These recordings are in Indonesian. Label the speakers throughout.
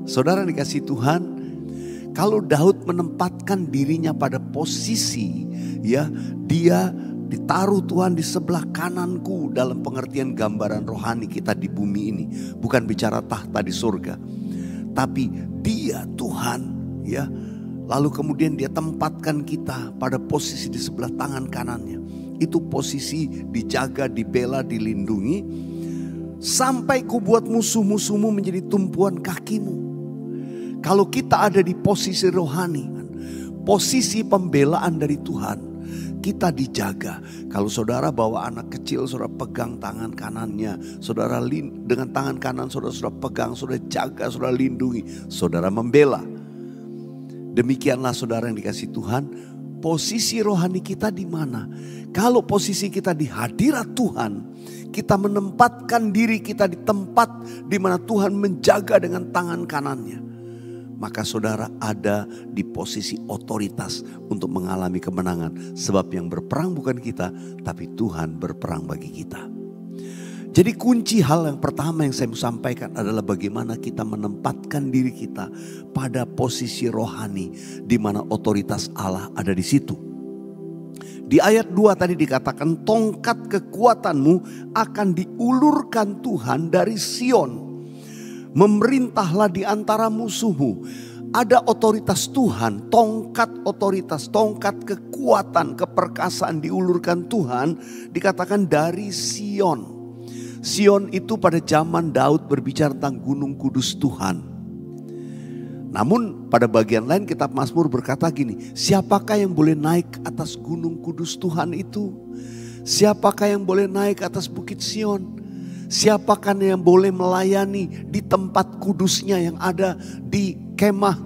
Speaker 1: Saudara dikasih Tuhan, kalau Daud menempatkan dirinya pada posisi, ya, dia ditaruh Tuhan di sebelah kananku, dalam pengertian gambaran rohani kita di bumi ini. Bukan bicara tahta di surga, tapi dia Tuhan, ya. Lalu kemudian dia tempatkan kita pada posisi di sebelah tangan kanannya. Itu posisi dijaga, dibela, dilindungi. Sampai kubuat musuh-musuhmu menjadi tumpuan kakimu. Kalau kita ada di posisi rohani, posisi pembelaan dari Tuhan, kita dijaga. Kalau saudara bawa anak kecil, saudara pegang tangan kanannya. Saudara dengan tangan kanan saudara pegang, saudara jaga, saudara lindungi. Saudara membela. Demikianlah saudara yang dikasih Tuhan, posisi rohani kita di mana? Kalau posisi kita di hadirat Tuhan, kita menempatkan diri kita di tempat di mana Tuhan menjaga dengan tangan kanannya. Maka saudara ada di posisi otoritas untuk mengalami kemenangan. Sebab yang berperang bukan kita, tapi Tuhan berperang bagi kita. Jadi kunci hal yang pertama yang saya mau sampaikan adalah bagaimana kita menempatkan diri kita pada posisi rohani di mana otoritas Allah ada di situ. Di ayat 2 tadi dikatakan tongkat kekuatanmu akan diulurkan Tuhan dari Sion. Memerintahlah di antara musuhmu. Ada otoritas Tuhan, tongkat otoritas, tongkat kekuatan, keperkasaan diulurkan Tuhan, dikatakan dari Sion. Sion itu pada zaman Daud berbicara tentang gunung kudus Tuhan. Namun pada bagian lain kitab Mazmur berkata gini, siapakah yang boleh naik atas gunung kudus Tuhan itu? Siapakah yang boleh naik atas bukit Sion? Siapakah yang boleh melayani di tempat kudusnya yang ada di kemah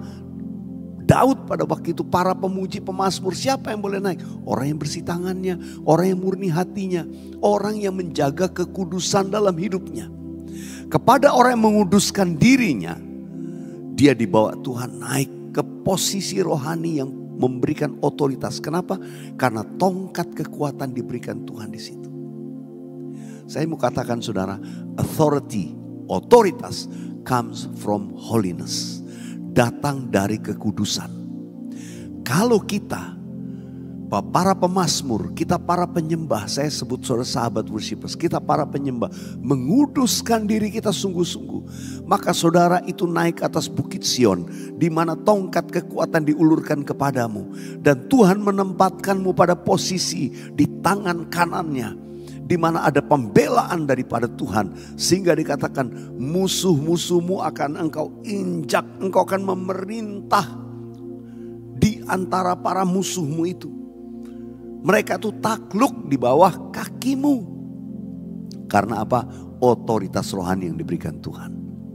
Speaker 1: Daud pada waktu itu, para pemuji pemazmur? Siapa yang boleh naik? Orang yang bersih tangannya, orang yang murni hatinya, orang yang menjaga kekudusan dalam hidupnya. Kepada orang yang menguduskan dirinya, dia dibawa Tuhan naik ke posisi rohani yang memberikan otoritas. Kenapa? Karena tongkat kekuatan diberikan Tuhan di situ. Saya mau katakan saudara, authority, otoritas comes from holiness. Datang dari kekudusan. Kalau kita, para pemazmur, kita para penyembah, saya sebut saudara sahabat worshipers, kita para penyembah, menguduskan diri kita sungguh-sungguh, maka saudara itu naik atas bukit Sion, di mana tongkat kekuatan diulurkan kepadamu, dan Tuhan menempatkanmu pada posisi di tangan kanannya, di mana ada pembelaan daripada Tuhan, sehingga dikatakan musuh-musuhmu akan engkau injak, engkau akan memerintah di antara para musuhmu itu. Mereka itu takluk di bawah kakimu. Karena apa? Otoritas rohani yang diberikan Tuhan.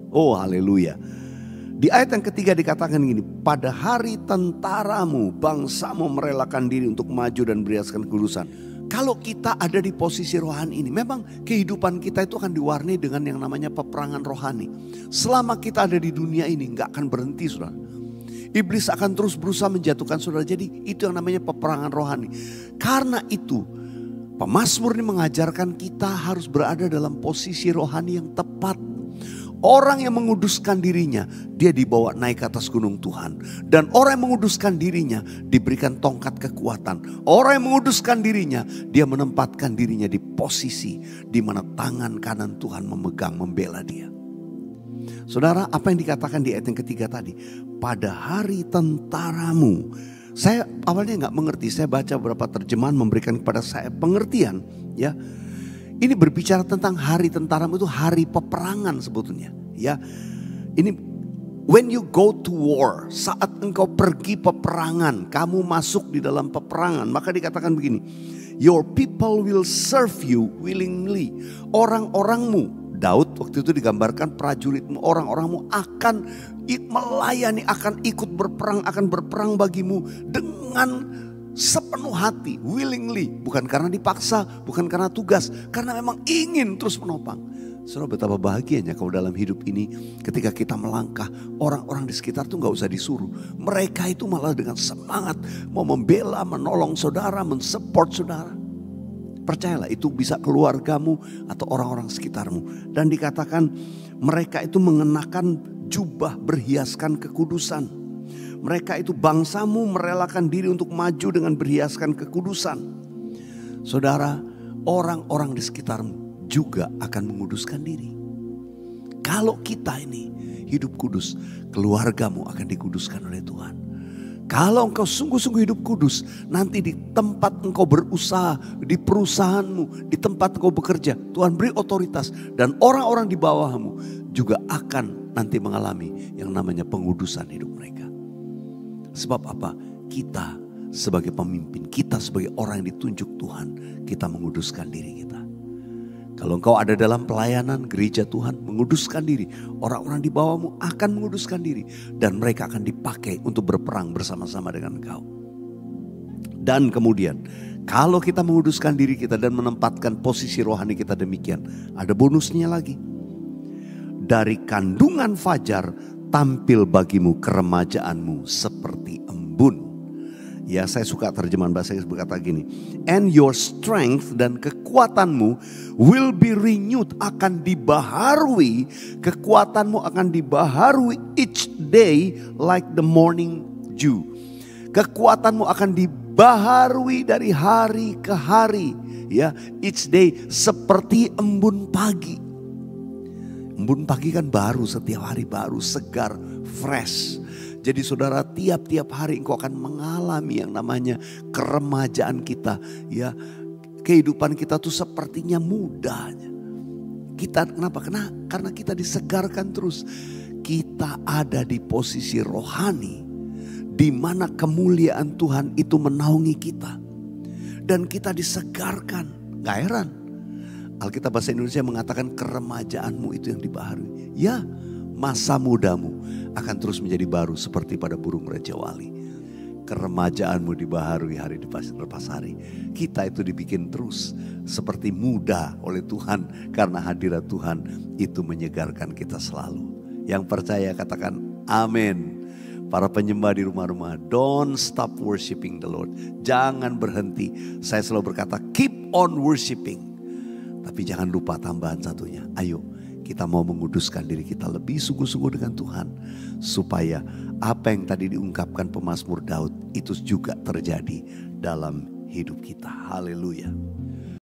Speaker 1: Oh haleluya. Di ayat yang ketiga dikatakan gini, pada hari tentaramu bangsamu merelakan diri untuk maju dan beriaskan kekudusan. Kalau kita ada di posisi rohani ini, memang kehidupan kita itu akan diwarnai dengan yang namanya peperangan rohani. Selama kita ada di dunia ini gak akan berhenti saudara. Iblis akan terus berusaha menjatuhkan saudara. Jadi itu yang namanya peperangan rohani. Karena itu pemazmur ini mengajarkan kita harus berada dalam posisi rohani yang tepat. Orang yang menguduskan dirinya, dia dibawa naik ke atas gunung Tuhan. Dan orang yang menguduskan dirinya diberikan tongkat kekuatan. Orang yang menguduskan dirinya, dia menempatkan dirinya di posisi di mana tangan kanan Tuhan memegang, membela dia. Saudara, apa yang dikatakan di ayat yang ketiga tadi? Pada hari tentaramu. Saya awalnya gak mengerti, saya baca beberapa terjemahan memberikan kepada saya pengertian. Ya. Ini berbicara tentang hari tentaramu, itu hari peperangan sebetulnya. Ya, ini when you go to war, saat engkau pergi peperangan, kamu masuk di dalam peperangan, maka dikatakan begini, your people will serve you willingly. Orang-orangmu, Daud waktu itu digambarkan prajuritmu, orang-orangmu akan melayani, akan ikut berperang, akan berperang bagimu dengan sepenuh hati, willingly. Bukan karena dipaksa, bukan karena tugas, karena memang ingin terus menopang. Saudara, betapa bahagianya kalau dalam hidup ini ketika kita melangkah, orang-orang di sekitar tuh gak usah disuruh. Mereka itu malah dengan semangat mau membela, menolong saudara, mensupport saudara. Percayalah, itu bisa keluargamu atau orang-orang sekitarmu. Dan dikatakan mereka itu mengenakan jubah berhiaskan kekudusan. Mereka itu bangsamu merelakan diri untuk maju dengan berhiaskan kekudusan. Saudara, orang-orang di sekitarmu juga akan menguduskan diri. Kalau kita ini hidup kudus, keluargamu akan dikuduskan oleh Tuhan. Kalau engkau sungguh-sungguh hidup kudus, nanti di tempat engkau berusaha, di perusahaanmu, di tempat engkau bekerja, Tuhan beri otoritas dan orang-orang di bawahmu juga akan nanti mengalami yang namanya pengudusan hidup mereka. Sebab apa? Kita sebagai pemimpin, kita sebagai orang yang ditunjuk Tuhan, kita menguduskan diri kita. Kalau engkau ada dalam pelayanan gereja Tuhan, menguduskan diri. Orang-orang di bawahmu akan menguduskan diri. Dan mereka akan dipakai untuk berperang bersama-sama dengan engkau. Dan kemudian, kalau kita menguduskan diri kita dan menempatkan posisi rohani kita demikian, ada bonusnya lagi. Dari kandungan fajar, tampil bagimu keremajaanmu seperti embun. Ya, saya suka terjemahan bahasa Inggris berkata gini. And your strength, dan kekuatanmu will be renewed, akan dibaharui. Kekuatanmu akan dibaharui each day like the morning dew. Kekuatanmu akan dibaharui dari hari ke hari. Ya, each day seperti embun pagi. Embun pagi kan baru, setiap hari baru, segar, fresh. Jadi saudara, tiap-tiap hari engkau akan mengalami yang namanya keremajaan kita. Ya, kehidupan kita tuh sepertinya mudahnya. Kita kenapa? Karena kita disegarkan terus. Kita ada di posisi rohani, di mana kemuliaan Tuhan itu menaungi kita. Dan kita disegarkan. Gak heran. Alkitab bahasa Indonesia mengatakan keremajaanmu itu yang dibaharui. Ya, masa mudamu akan terus menjadi baru seperti pada burung Raja Wali. Keremajaanmu dibaharui hari lepas hari. Kita itu dibikin terus seperti muda oleh Tuhan. Karena hadirat Tuhan itu menyegarkan kita selalu. Yang percaya katakan amin. Para penyembah di rumah-rumah, don't stop worshiping the Lord. Jangan berhenti. Saya selalu berkata keep on worshiping. Tapi jangan lupa tambahan satunya. Ayo kita mau menguduskan diri kita lebih sungguh-sungguh dengan Tuhan. Supaya apa yang tadi diungkapkan pemazmur Daud itu juga terjadi dalam hidup kita. Haleluya.